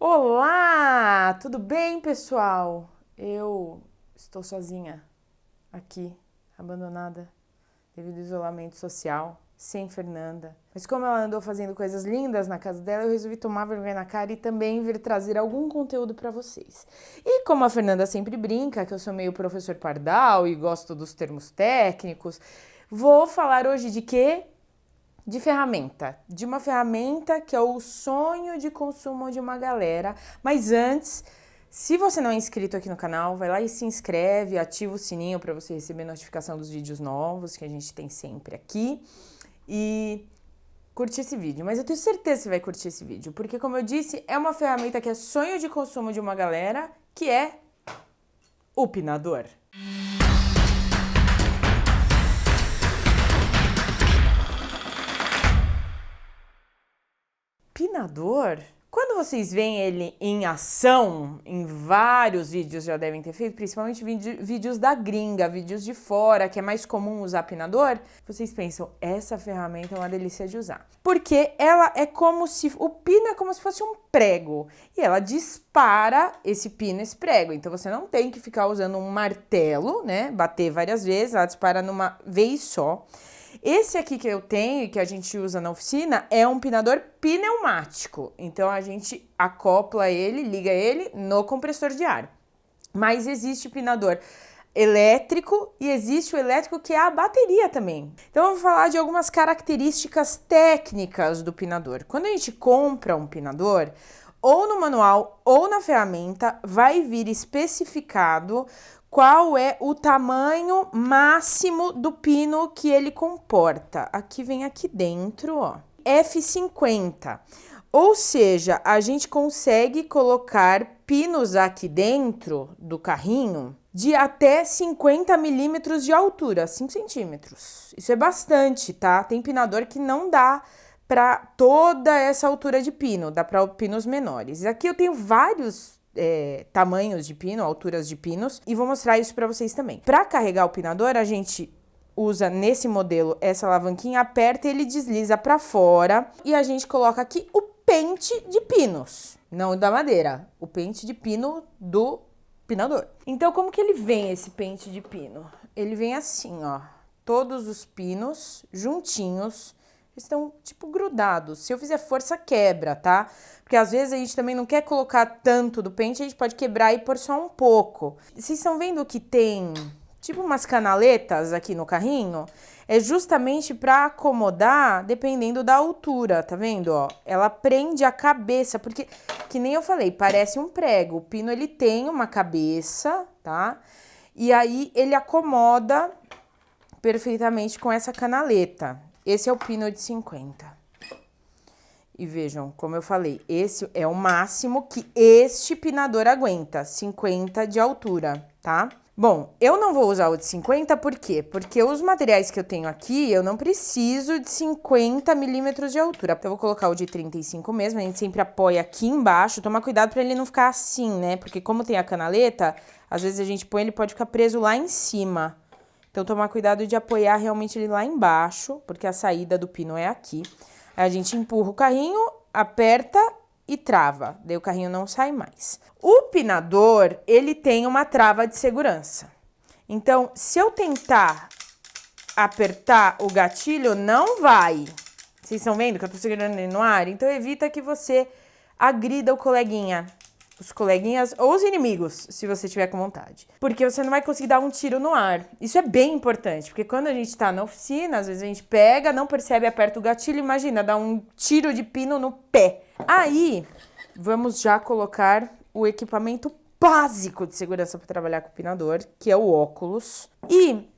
Olá, tudo bem, pessoal? Eu estou sozinha aqui, abandonada devido ao isolamento social, sem Fernanda. Mas como ela andou fazendo coisas lindas na casa dela, eu resolvi tomar vergonha na cara e também vir trazer algum conteúdo para vocês. E como a Fernanda sempre brinca que eu sou meio professor pardal e gosto dos termos técnicos, vou falar hoje de quê? De ferramenta, de uma ferramenta que é o sonho de consumo de uma galera. Mas antes, se você não é inscrito aqui no canal, vai lá e se inscreve, ativa o sininho para você receber notificação dos vídeos novos que a gente tem sempre aqui e curte esse vídeo. Mas eu tenho certeza que você vai curtir esse vídeo, porque como eu disse, é uma ferramenta que é sonho de consumo de uma galera, que é o pinador. Pinador? Quando vocês veem ele em ação, em vários vídeos já devem ter feito, principalmente vídeos da gringa, vídeos de fora, que é mais comum usar pinador, vocês pensam, essa ferramenta é uma delícia de usar. Porque ela é como se, o pino é como se fosse um prego, e ela dispara esse pino, esse prego. Então você não tem que ficar usando um martelo, né, bater várias vezes, ela dispara numa vez só. Esse aqui que eu tenho e que a gente usa na oficina é um pinador pneumático. Então a gente acopla ele, liga ele no compressor de ar. Mas existe pinador elétrico e existe o elétrico que é a bateria também. Então eu vou falar de algumas características técnicas do pinador. Quando a gente compra um pinador, ou no manual ou na ferramenta, vai vir especificado qual é o tamanho máximo do pino que ele comporta. Aqui vem aqui dentro, ó, F50. Ou seja, a gente consegue colocar pinos aqui dentro do carrinho de até 50 milímetros de altura, 5 centímetros. Isso é bastante, tá? Tem pinador que não dá para toda essa altura de pino, dá para pinos menores. Aqui eu tenho vários tamanhos de pino, alturas de pinos, e vou mostrar isso para vocês também. Para carregar o pinador, a gente usa nesse modelo essa alavanquinha, aperta e ele desliza para fora, e a gente coloca aqui o pente de pinos, não da madeira, o pente de pino do pinador. Então, como que ele vem, esse pente de pino? Ele vem assim, ó, todos os pinos juntinhos, estão tipo grudados. Se eu fizer força, quebra, tá? Porque às vezes a gente também não quer colocar tanto do pente, a gente pode quebrar e pôr só um pouco. Vocês estão vendo que tem tipo umas canaletas aqui no carrinho? É justamente para acomodar dependendo da altura, tá vendo, ó? Ela prende a cabeça, porque, que nem eu falei, parece um prego. O pino, ele tem uma cabeça, tá? E aí ele acomoda perfeitamente com essa canaleta. Esse é o pino de 50. E vejam, como eu falei, esse é o máximo que este pinador aguenta, 50 de altura, tá? Bom, eu não vou usar o de 50, por quê? Porque os materiais que eu tenho aqui, eu não preciso de 50 milímetros de altura. Então, eu vou colocar o de 35 mesmo, a gente sempre apoia aqui embaixo. Toma cuidado para ele não ficar assim, né? Porque como tem a canaleta, às vezes a gente põe, ele pode ficar preso lá em cima. Então, tomar cuidado de apoiar realmente ele lá embaixo, porque a saída do pino é aqui. Aí a gente empurra o carrinho, aperta e trava. Daí o carrinho não sai mais. O pinador, ele tem uma trava de segurança. Então, se eu tentar apertar o gatilho, não vai. Vocês estão vendo que eu tô segurando ele no ar? Então, evita que você agrida o coleguinha. Os coleguinhas ou os inimigos, se você tiver com vontade. Porque você não vai conseguir dar um tiro no ar. Isso é bem importante, porque quando a gente tá na oficina, às vezes a gente pega, não percebe, aperta o gatilho, imagina, dá um tiro de pino no pé. Aí, vamos já colocar o equipamento básico de segurança para trabalhar com o pinador, que é o óculos. E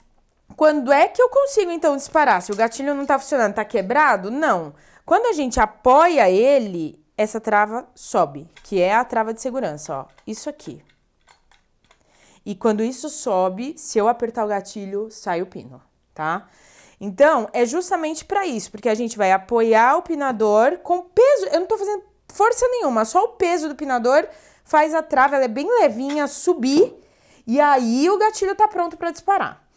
quando é que eu consigo, então, disparar? Se o gatilho não tá funcionando, tá quebrado? Não. Quando a gente apoia ele, essa trava sobe, que é a trava de segurança, ó, isso aqui. E quando isso sobe, se eu apertar o gatilho, sai o pino, tá? Então, é justamente para isso, porque a gente vai apoiar o pinador com peso, eu não tô fazendo força nenhuma, só o peso do pinador faz a trava, ela é bem levinha, subir, e aí o gatilho tá pronto para disparar.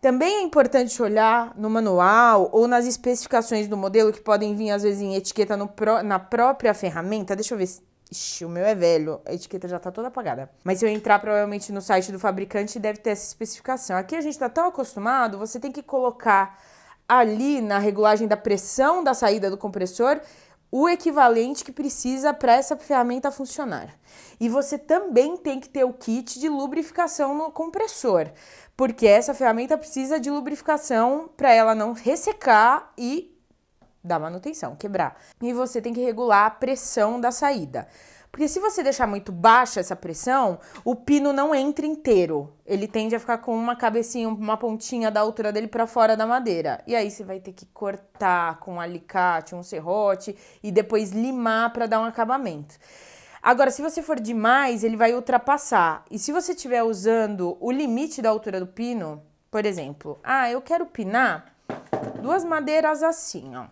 Também é importante olhar no manual ou nas especificações do modelo, que podem vir às vezes em etiqueta na própria ferramenta. Deixa eu ver Ixi, o meu é velho, a etiqueta já tá toda apagada. Mas se eu entrar provavelmente no site do fabricante, deve ter essa especificação. Aqui a gente tá tão acostumado, você tem que colocar ali na regulagem da pressão da saída do compressor o equivalente que precisa para essa ferramenta funcionar. E você também tem que ter o kit de lubrificação no compressor, porque essa ferramenta precisa de lubrificação para ela não ressecar e dar manutenção, quebrar. E você tem que regular a pressão da saída. Porque se você deixar muito baixa essa pressão, o pino não entra inteiro. Ele tende a ficar com uma cabecinha, uma pontinha da altura dele para fora da madeira. E aí você vai ter que cortar com um alicate, um serrote e depois limar para dar um acabamento. Agora, se você for demais, ele vai ultrapassar. E se você estiver usando o limite da altura do pino, por exemplo, eu quero pinar 2 madeiras assim, ó.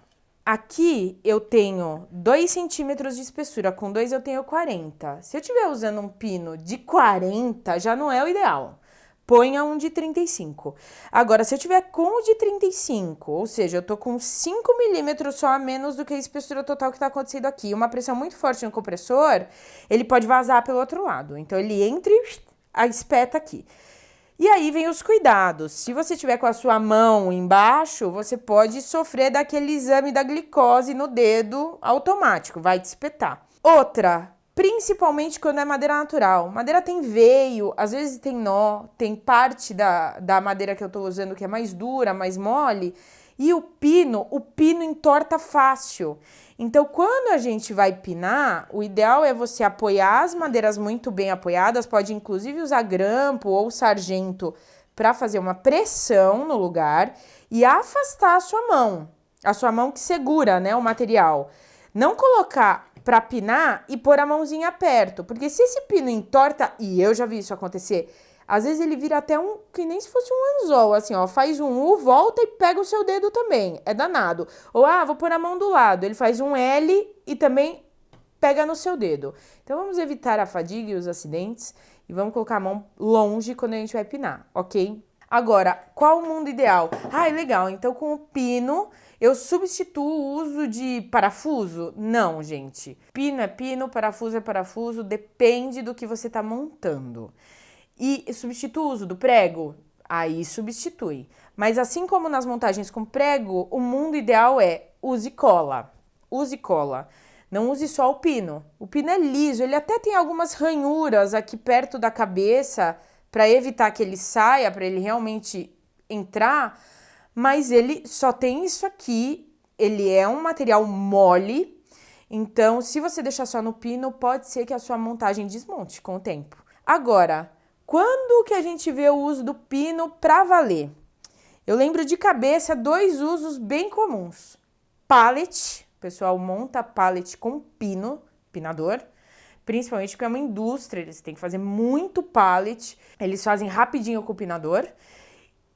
Aqui eu tenho 2 centímetros de espessura, com 2 eu tenho 40. Se eu estiver usando um pino de 40, já não é o ideal. Ponha um de 35. Agora, se eu tiver com o de 35, ou seja, eu tô com 5 milímetros só a menos do que a espessura total que tá acontecendo aqui, uma pressão muito forte no compressor, ele pode vazar pelo outro lado. Então, ele entra e espeta aqui. E aí vem os cuidados. Se você tiver com a sua mão embaixo, você pode sofrer daquele exame da glicose no dedo automático, vai te espetar. Outra, principalmente quando é madeira natural. Madeira tem veio, às vezes tem nó, tem parte da madeira que eu tô usando que é mais dura, mais mole, e o pino entorta fácil. Então, quando a gente vai pinar, o ideal é você apoiar as madeiras muito bem apoiadas, pode inclusive usar grampo ou sargento para fazer uma pressão no lugar e afastar a sua mão que segura, né, o material. Não colocar para pinar e pôr a mãozinha perto, porque se esse pino entorta, e eu já vi isso acontecer, às vezes ele vira até que nem se fosse um anzol, assim, ó, faz um U, volta e pega o seu dedo também, é danado. Ou, vou pôr a mão do lado, ele faz um L e também pega no seu dedo. Então, vamos evitar a fadiga e os acidentes e vamos colocar a mão longe quando a gente vai pinar, ok? Agora, qual o mundo ideal? Legal, então com o pino eu substituo o uso de parafuso? Não, gente. Pino é pino, parafuso é parafuso, depende do que você tá montando. E substitui o uso do prego? Aí substitui. Mas assim como nas montagens com prego, o mundo ideal é use cola. Use cola. Não use só o pino. O pino é liso, ele até tem algumas ranhuras aqui perto da cabeça para evitar que ele saia, para ele realmente entrar, mas ele só tem isso aqui, ele é um material mole, então se você deixar só no pino, pode ser que a sua montagem desmonte com o tempo. Agora, quando que a gente vê o uso do pino para valer? Eu lembro de cabeça 2 usos bem comuns. Pallet, o pessoal monta pallet com pino, pinador, principalmente porque é uma indústria, eles têm que fazer muito pallet, eles fazem rapidinho com o pinador.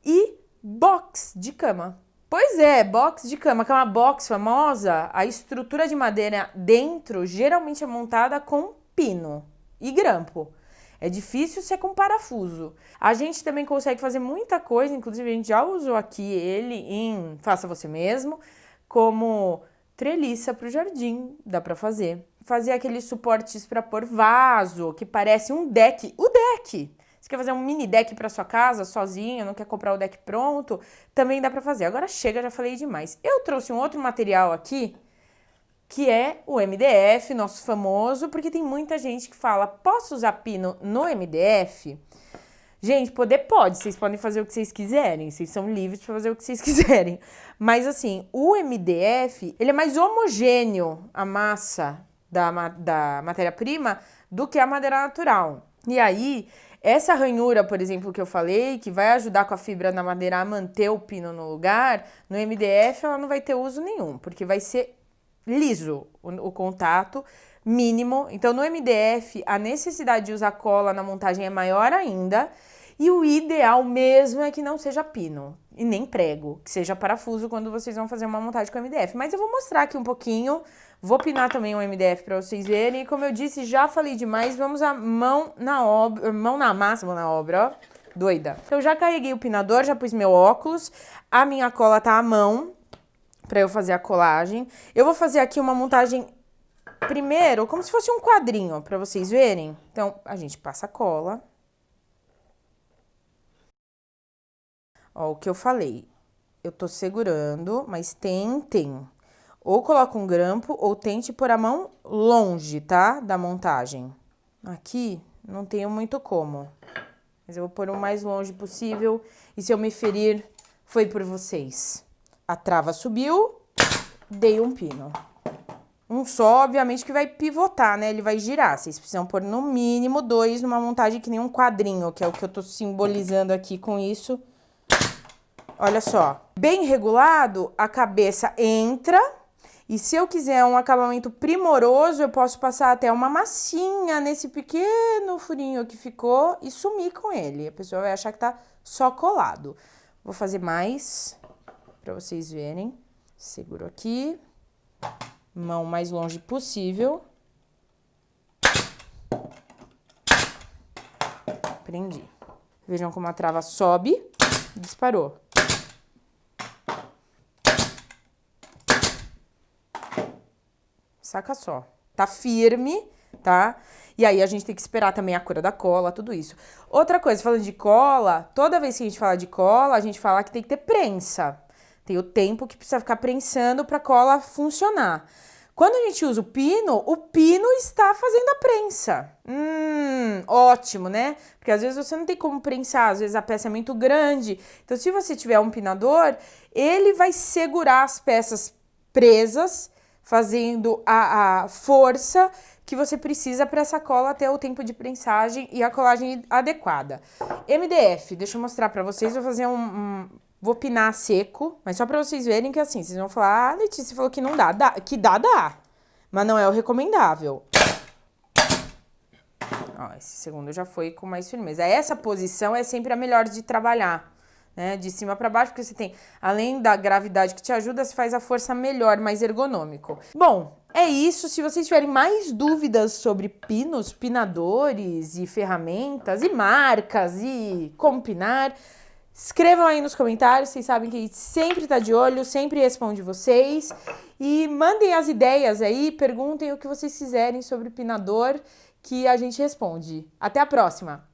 E box de cama. Pois é, box de cama, cama box famosa, a estrutura de madeira dentro geralmente é montada com pino e grampo. É difícil ser com parafuso. A gente também consegue fazer muita coisa, inclusive a gente já usou aqui ele em faça você mesmo, como treliça para o jardim, dá para fazer. Fazer aqueles suportes para pôr vaso, que parece um deck. O deck! Você quer fazer um mini deck para sua casa, sozinho, não quer comprar o deck pronto, também dá para fazer. Agora chega, já falei demais. Eu trouxe um outro material aqui, que é o MDF, nosso famoso, porque tem muita gente que fala, posso usar pino no MDF? Gente, pode, vocês podem fazer o que vocês quiserem, vocês são livres para fazer o que vocês quiserem. Mas assim, o MDF, ele é mais homogêneo, a massa da matéria-prima, do que a madeira natural. E aí, essa ranhura, por exemplo, que eu falei, que vai ajudar com a fibra na madeira a manter o pino no lugar, no MDF ela não vai ter uso nenhum, porque vai ser liso o contato mínimo. Então, no MDF, a necessidade de usar cola na montagem é maior ainda. E o ideal mesmo é que não seja pino e nem prego, que seja parafuso quando vocês vão fazer uma montagem com MDF. Mas eu vou mostrar aqui um pouquinho, vou pinar também o MDF para vocês verem. E como eu disse, já falei demais, vamos a mão na obra, ó. Doida. Então, já carreguei o pinador, já pus meu óculos, a minha cola tá à mão para eu fazer a colagem. Eu vou fazer aqui uma montagem Primeiro, como se fosse um quadrinho, pra vocês verem. Então, a gente passa a cola. Ó, o que eu falei. Eu tô segurando, mas tentem. Ou coloca um grampo, ou tente pôr a mão longe, tá? Da montagem. Aqui, não tenho muito como. Mas eu vou pôr o mais longe possível. E se eu me ferir, foi por vocês. A trava subiu, dei um pino. Um só, obviamente, que vai pivotar, né? Ele vai girar. Vocês precisam pôr no mínimo 2 numa montagem que nem um quadrinho, que é o que eu tô simbolizando aqui com isso. Olha só. Bem regulado, a cabeça entra. E se eu quiser um acabamento primoroso, eu posso passar até uma massinha nesse pequeno furinho que ficou e sumir com ele. A pessoa vai achar que tá só colado. Vou fazer mais pra vocês verem. Seguro aqui. Mão mais longe possível. Prendi. Vejam como a trava sobe. Disparou. Saca só. Tá firme, tá? E aí a gente tem que esperar também a cura da cola, tudo isso. Outra coisa, falando de cola, toda vez que a gente fala de cola, a gente fala que tem que ter prensa. Tem o tempo que precisa ficar prensando pra cola funcionar. Quando a gente usa o pino está fazendo a prensa. Ótimo, né? Porque às vezes você não tem como prensar, às vezes a peça é muito grande. Então, se você tiver um pinador, ele vai segurar as peças presas, fazendo a força que você precisa para essa cola ter o tempo de prensagem e a colagem adequada. MDF, deixa eu mostrar para vocês, vou fazer vou pinar seco, mas só pra vocês verem que assim, vocês vão falar, Letícia falou que não dá. Que dá. Mas não é o recomendável. Ó, esse segundo já foi com mais firmeza. Essa posição é sempre a melhor de trabalhar, né? De cima pra baixo, porque você tem, além da gravidade que te ajuda, você faz a força melhor, mais ergonômico. Bom, é isso. Se vocês tiverem mais dúvidas sobre pinos, pinadores e ferramentas e marcas e como pinar, escrevam aí nos comentários, vocês sabem que a gente sempre tá de olho, sempre responde vocês. E mandem as ideias aí, perguntem o que vocês quiserem sobre pinador, que a gente responde. Até a próxima!